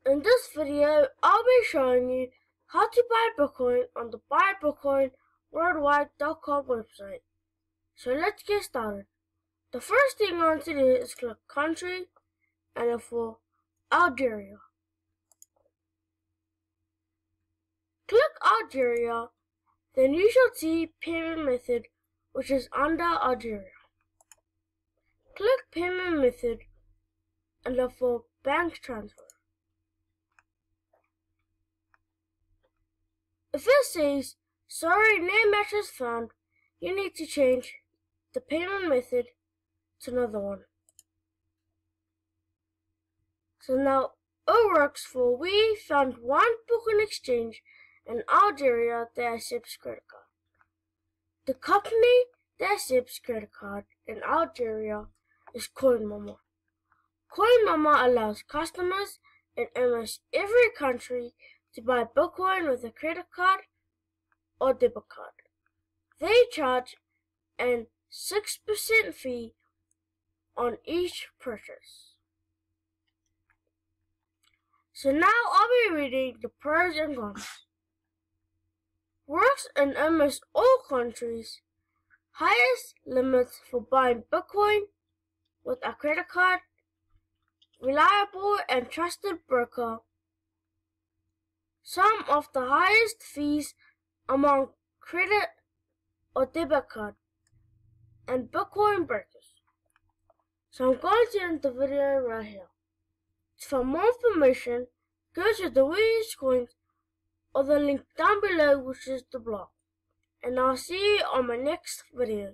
In this video, I'll be showing you how to buy Bitcoin on the buybitcoinworldwide.com website. So let's get started. The first thing I want to do is click country and look for Algeria. Click Algeria, then you shall see payment method which is under Algeria. Click payment method and look for bank transfer. If it says, sorry, no match is found, you need to change the payment method to another one. So now it works for we found one Bitcoin exchange in Algeria that accepts credit card. The company that accepts credit card in Algeria is CoinMama. CoinMama allows customers in almost every country to buy Bitcoin with a credit card or debit card. They charge a 6% fee on each purchase. So now I'll be reading the pros and cons. Works in almost all countries. Highest limits for buying Bitcoin with a credit card. Reliable and trusted broker. Some of the highest fees among credit or debit card and Bitcoin brokers. So I'm going to end the video right here. For more information, go to the Weirdest Coins or the link down below, which is the blog. And I'll see you on my next video.